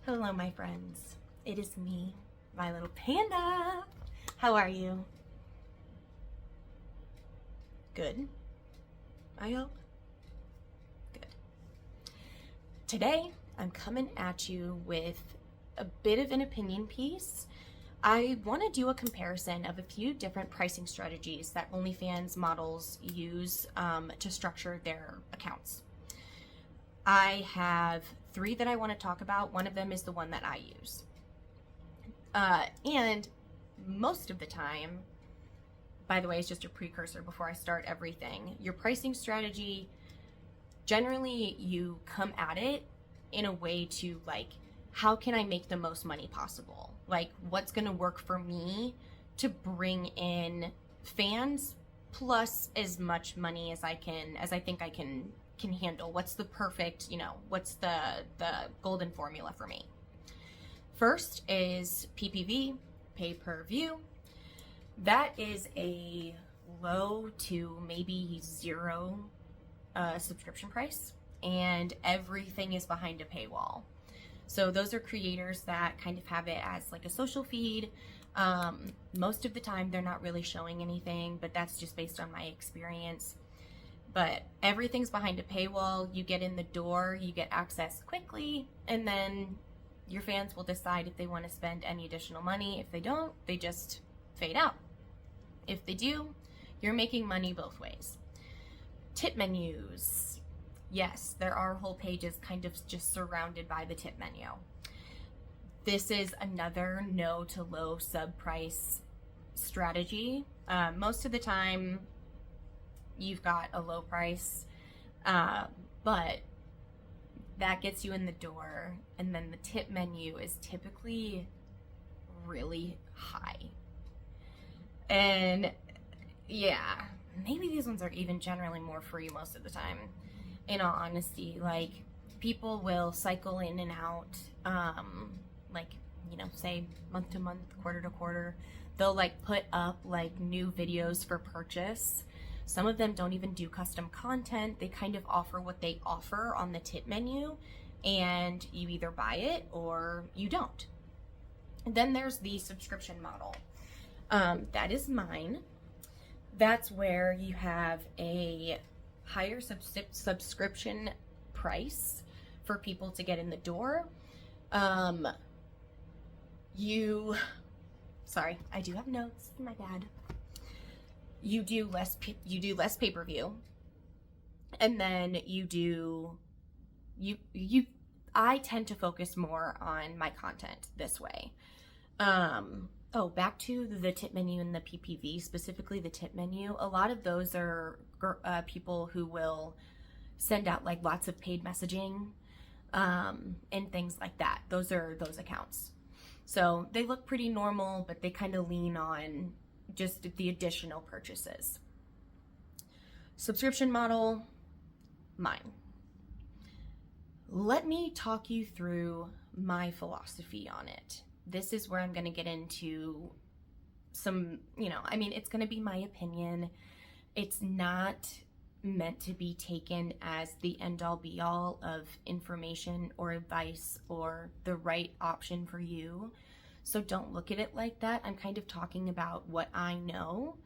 Hello, my friends. It is me, my little panda. How are you? Good, I hope. Good. Today, I'm coming at you with a bit of an opinion piece. I want to do a comparison of a few different pricing strategies that OnlyFans models use to structure their accounts. I have three that I want to talk about. One of them is the one that I use. And most of the time, by the way, it's just a precursor before I start everything. Your pricing strategy, generally you come at it in a way to how can I make the most money possible? What's going to work for me to bring in fans plus as much money as I think I can handle. What's the perfect, what's the golden formula for me? First is PPV, pay per view. That is a low to maybe zero subscription price, and everything is behind a paywall. So those are creators that kind of have it as like a social feed. Most of the time they're not really showing anything, but that's just based on my experience. But everything's behind a paywall. You get in the door, you get access quickly, and then your fans will decide if they want to spend any additional money. If they don't, they just fade out. If they do, you're making money both ways. Tip menus. Yes, there are whole pages kind of just surrounded by the tip menu. This is another no to low sub price strategy. Most of the time, you've got a low price, but that gets you in the door, and then the tip menu is typically really high. And yeah, maybe these ones are even generally more free most of the time. In all honesty, people will cycle in and out, say month to month, quarter to quarter. They'll put up new videos for purchase. Some of them don't even do custom content. They kind of offer what they offer on the tip menu, and you either buy it or you don't. And then there's the subscription model. That is mine. That's where you have a higher subscription price for people to get in the door. Sorry, I do have notes. My bad. You do less pay-per-view, and then I tend to focus more on my content this way. Back to the tip menu and the PPV, specifically the tip menu. A lot of those are people who will send out lots of paid messaging and things like that. Those are those accounts. So they look pretty normal, but they kind of lean on just the additional purchases. Subscription model, mine. Let me talk you through my philosophy on it. This is where I'm going to get into some, it's going to be my opinion. It's not meant to be taken as the end-all be-all of information or advice or the right option for you. So don't look at it like that. I'm kind of talking about what I know,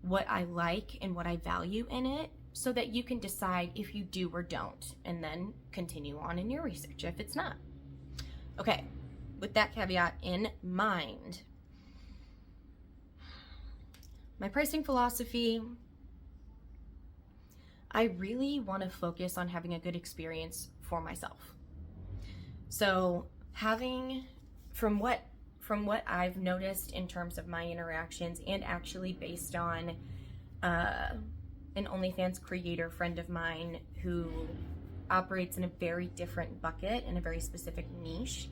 what I like, and what I value in it, so that you can decide if you do or don't, and then continue on in your research if it's not. Okay, with that caveat in mind, my pricing philosophy, I really want to focus on having a good experience for myself. So from what I've noticed in terms of my interactions, and actually based on an OnlyFans creator friend of mine who operates in a very different bucket, in a very specific niche,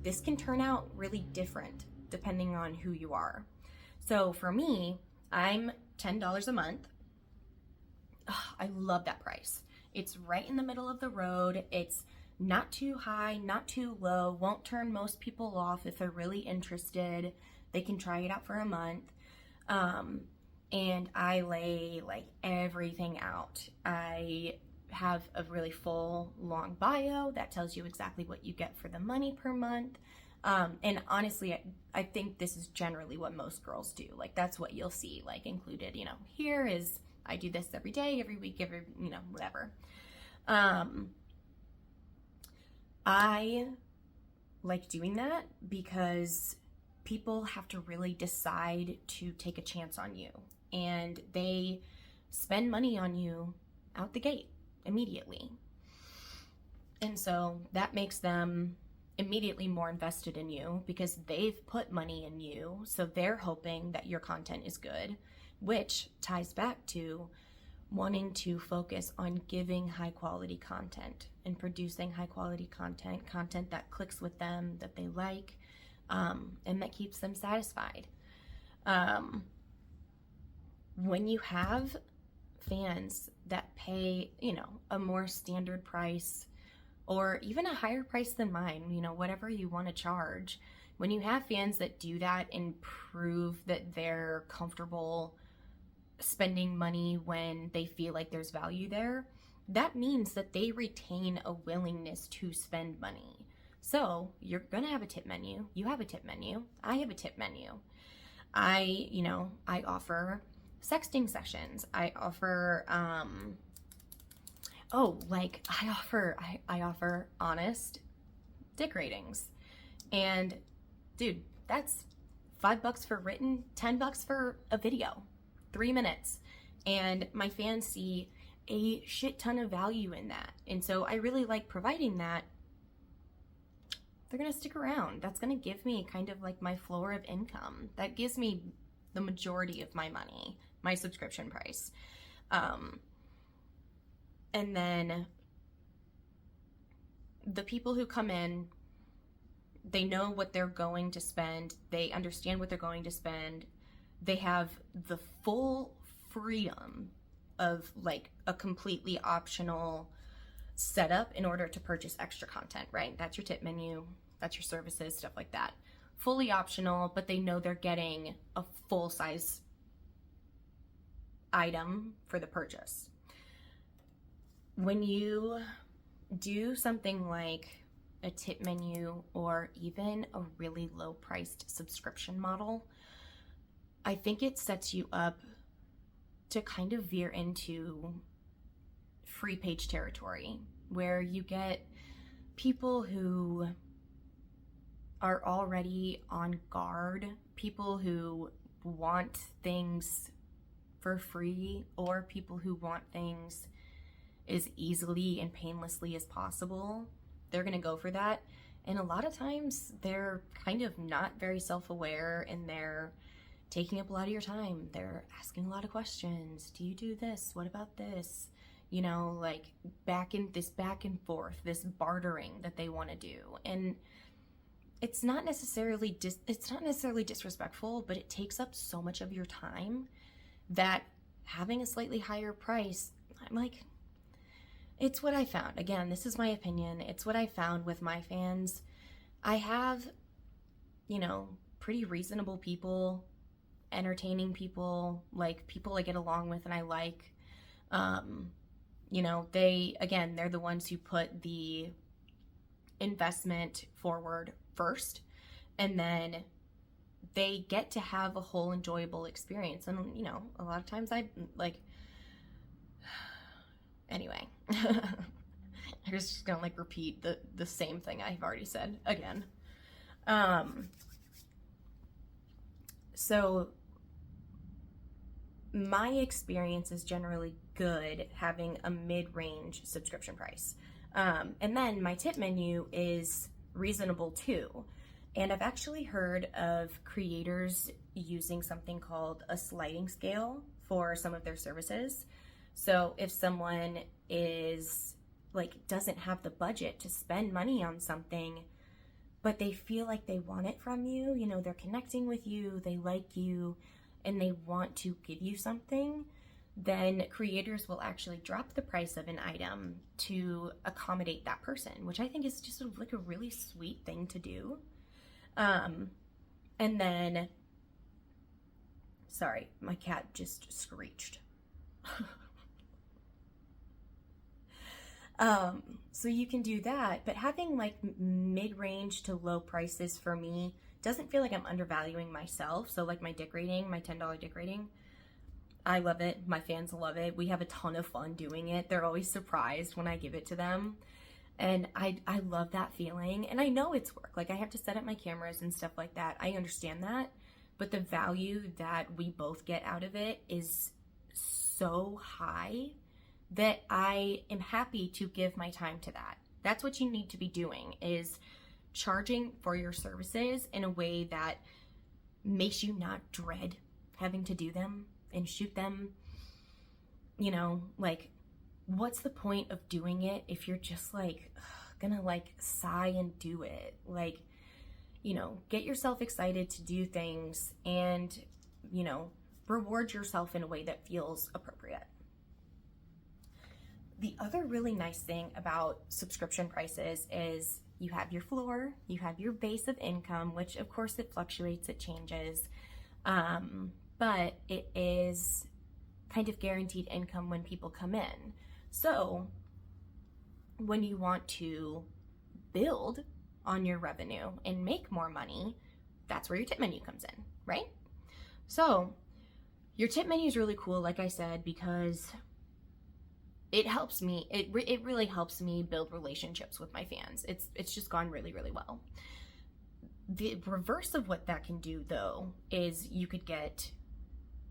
this can turn out really different depending on who you are. So for me, I'm $10 a month. I love that price. It's right in the middle of the road. It's not too high, not too low, won't turn most people off if they're really interested. They can try it out for a month. And I lay everything out. I have a really full, long bio that tells you exactly what you get for the money per month. And honestly, I think this is generally what most girls do. Like, that's what you'll see, like, included, you know, here is, I do this every day, every week, every, you know, whatever. I like doing that because people have to really decide to take a chance on you, and they spend money on you out the gate immediately. And so that makes them immediately more invested in you because they've put money in you. So they're hoping that your content is good, which ties back to wanting to focus on giving high quality content and producing high quality content that clicks with them, that they like, and that keeps them satisfied. When you have fans that pay, you know, a more standard price or even a higher price than mine, you know, whatever you want to charge, when you have fans that do that and prove that they're comfortable spending money when they feel like there's value there, that means that they retain a willingness to spend money. So you're gonna have a tip menu. You have a tip menu. I have a tip menu. I offer sexting sessions. I offer I offer honest dick ratings. And dude, that's $5 for written, $10 for a video, 3 minutes. And my fans see a shit ton of value in that. And so I really like providing that. They're gonna stick around. That's gonna give me kind of like my floor of income. That gives me the majority of my money, my subscription price. And then the people who come in, they know what they're going to spend. They understand what they're going to spend. They have the full freedom of like a completely optional setup in order to purchase extra content, right? That's your tip menu, that's your services, stuff like that. Fully optional, but they know they're getting a full size item for the purchase. When you do something like a tip menu or even a really low priced subscription model, I think it sets you up to kind of veer into free page territory where you get people who are already on guard, people who want things for free, or people who want things as easily and painlessly as possible. They're gonna go for that. And a lot of times they're kind of not very self-aware, and they're taking up a lot of your time. They're asking a lot of questions. Do you do this? What about this? You know, like back and forth, this bartering that they want to do. And it's not necessarily disrespectful, but it takes up so much of your time that having a slightly higher price, I'm like, it's what I found. Again, this is my opinion. It's what I found with my fans. I have, you know, pretty reasonable people, entertaining people, like people I get along with and I like. You know, they're the ones who put the investment forward first, and then they get to have a whole enjoyable experience. And, you know, a lot of times I like, anyway, I'm just gonna like repeat the same thing I've already said again. So my experience is generally good having a mid-range subscription price. And then my tip menu is reasonable too. And I've actually heard of creators using something called a sliding scale for some of their services. So if someone is like, doesn't have the budget to spend money on something, but they feel like they want it from you, you know, they're connecting with you, they like you, and they want to give you something, then creators will actually drop the price of an item to accommodate that person, which I think is just like a really sweet thing to do. And then, sorry, my cat just screeched. So you can do that, but having like mid-range to low prices for me doesn't feel like I'm undervaluing myself. So like my dick rating, my $10 dick rating, I love it. My fans love it. We have a ton of fun doing it. They're always surprised when I give it to them. And I love that feeling. And I know it's work. Like I have to set up my cameras and stuff like that. I understand that. But the value that we both get out of it is so high that I am happy to give my time to that. That's what you need to be doing, is charging for your services in a way that makes you not dread having to do them and shoot them. You know, like, what's the point of doing it if you're just like gonna like sigh and do it? Like, you know, get yourself excited to do things and, you know, reward yourself in a way that feels appropriate. The other really nice thing about subscription prices is you have your floor, you have your base of income, which of course it fluctuates, it changes, but it is kind of guaranteed income when people come in. So when you want to build on your revenue and make more money, that's where your tip menu comes in, right? So your tip menu is really cool, like I said, because it helps me, it really helps me build relationships with my fans. It's just gone really, really well. The reverse of what that can do, though, is you could get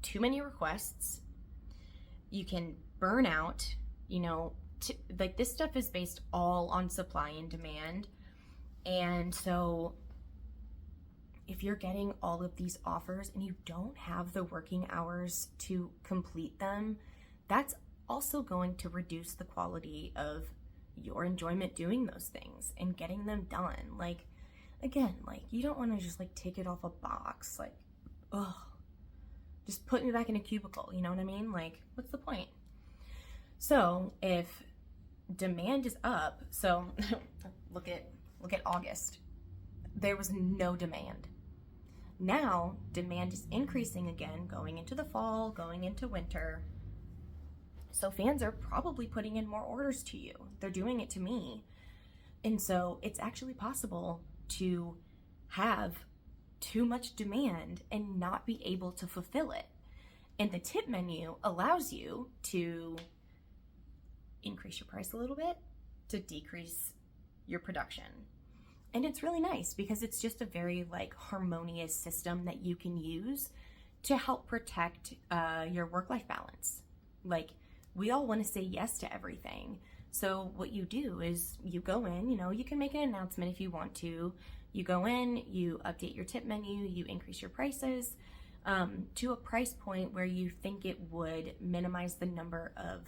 too many requests. You can burn out, you know, like this stuff is based all on supply and demand. And so if you're getting all of these offers and you don't have the working hours to complete them, that's also going to reduce the quality of your enjoyment doing those things and getting them done. Like, again, like you don't want to just like take it off a box, like, ugh, just put me back in a cubicle, you know what I mean? Like, what's the point? So if demand is up, so look at August. There was no demand. Now demand is increasing again, going into the fall, going into winter. So fans are probably putting in more orders to you. They're doing it to me. And so it's actually possible to have too much demand and not be able to fulfill it. And the tip menu allows you to increase your price a little bit, to decrease your production. And it's really nice because it's just a very like harmonious system that you can use to help protect your work-life balance. Like, we all want to say yes to everything. So what you do is you go in, you know, you can make an announcement if you want to. You go in, you update your tip menu, you increase your prices to a price point where you think it would minimize the number of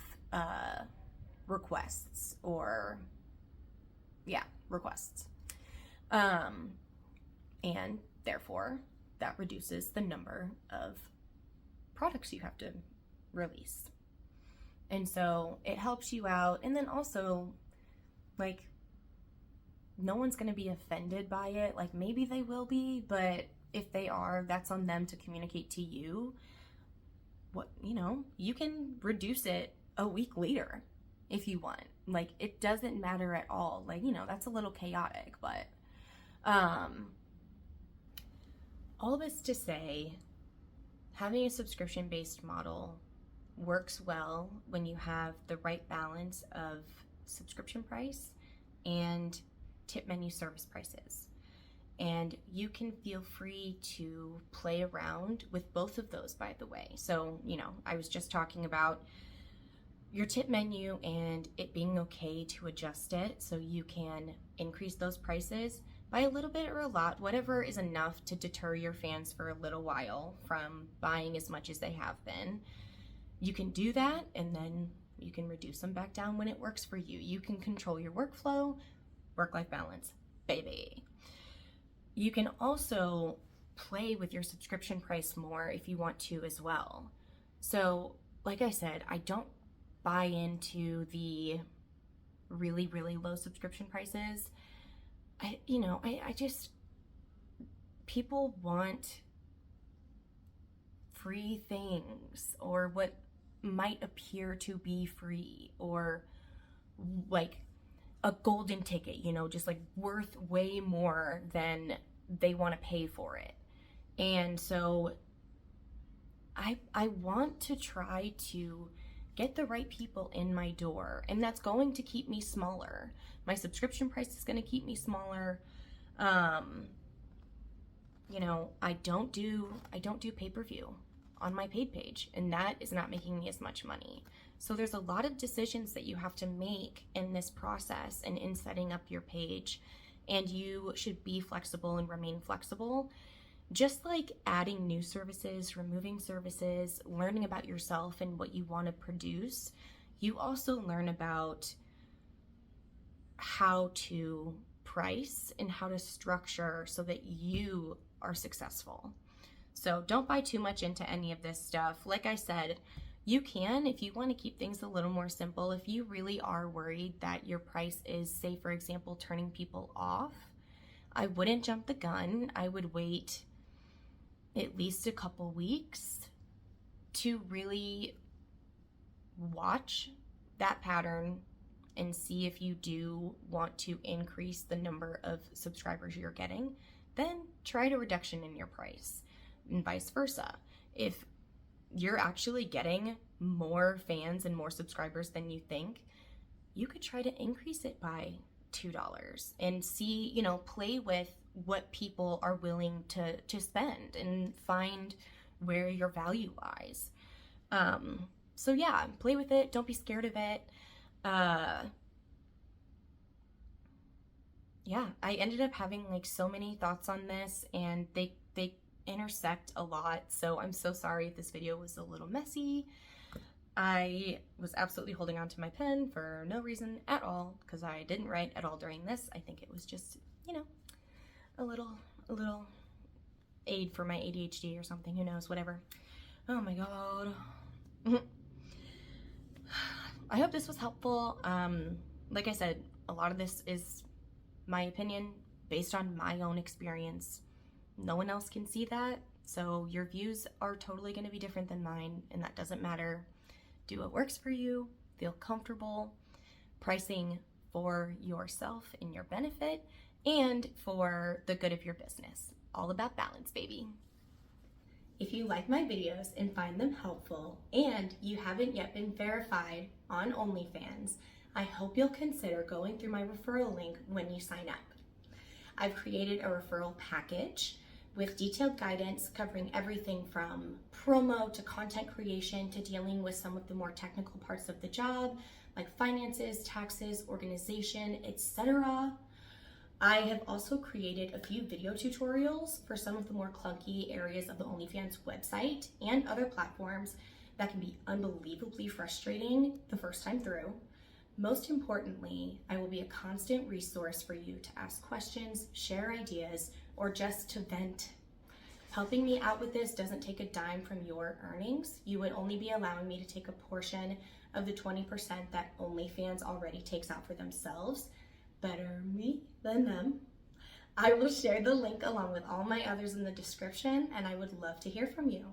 requests or, requests. And therefore, that reduces the number of products you have to release. And so it helps you out. And then also, like, no one's going to be offended by it. Like, maybe they will be, but if they are, that's on them to communicate to you. What, you know, you can reduce it a week later if you want. Like, it doesn't matter at all. Like, you know, that's a little chaotic, but all this to say, having a subscription-based model works well when you have the right balance of subscription price and tip menu service prices. And you can feel free to play around with both of those, by the way. So, you know, I was just talking about your tip menu and it being okay to adjust it so you can increase those prices by a little bit or a lot, whatever is enough to deter your fans for a little while from buying as much as they have been. You can do that, and then you can reduce them back down when it works for you. You can control your workflow, work-life balance, baby. You can also play with your subscription price more if you want to as well. So, like I said, I don't buy into the really, really low subscription prices. I just, people want free things or what might appear to be free or like a golden ticket, you know, just like worth way more than they want to pay for it. And so I want to try to get the right people in my door, and that's going to keep me smaller. My subscription price is going to keep me smaller. You know, I don't do pay-per-view on my paid page, and that is not making me as much money. So there's a lot of decisions that you have to make in this process and in setting up your page, and you should be flexible and remain flexible. Just like adding new services, removing services, learning about yourself and what you want to produce, you also learn about how to price and how to structure so that you are successful. So don't buy too much into any of this stuff. Like I said, you can, if you want to keep things a little more simple, if you really are worried that your price is, say, for example, turning people off, I wouldn't jump the gun. I would wait at least a couple weeks to really watch that pattern and see if you do want to increase the number of subscribers you're getting. Then try a reduction in your price, and vice versa. If you're actually getting more fans and more subscribers than you think, you could try to increase it by $2 and see, you know, play with what people are willing to spend and find where your value lies. So yeah, play with it. Don't be scared of it. Yeah, I ended up having like so many thoughts on this, and they intersect a lot. So I'm so sorry if this video was a little messy. I was absolutely holding on to my pen for no reason at all, because I didn't write at all during this. I think it was just, you know, a little aid for my ADHD or something, who knows, whatever. Oh my god. I hope this was helpful. Like I said, a lot of this is my opinion based on my own experience. No one else can see that, so your views are totally going to be different than mine, and that doesn't matter. Do what works for you, feel comfortable pricing for yourself and your benefit and for the good of your business. All about balance, baby. If you like my videos and find them helpful and you haven't yet been verified on OnlyFans, I hope you'll consider going through my referral link when you sign up. I've created a referral package with detailed guidance covering everything from promo to content creation to dealing with some of the more technical parts of the job, like finances, taxes, organization, etc. I have also created a few video tutorials for some of the more clunky areas of the OnlyFans website and other platforms that can be unbelievably frustrating the first time through. Most importantly, I will be a constant resource for you to ask questions, share ideas, or just to vent. Helping me out with this doesn't take a dime from your earnings. You would only be allowing me to take a portion of the 20% that OnlyFans already takes out for themselves. Better me than them. I will share the link along with all my others in the description, and I would love to hear from you.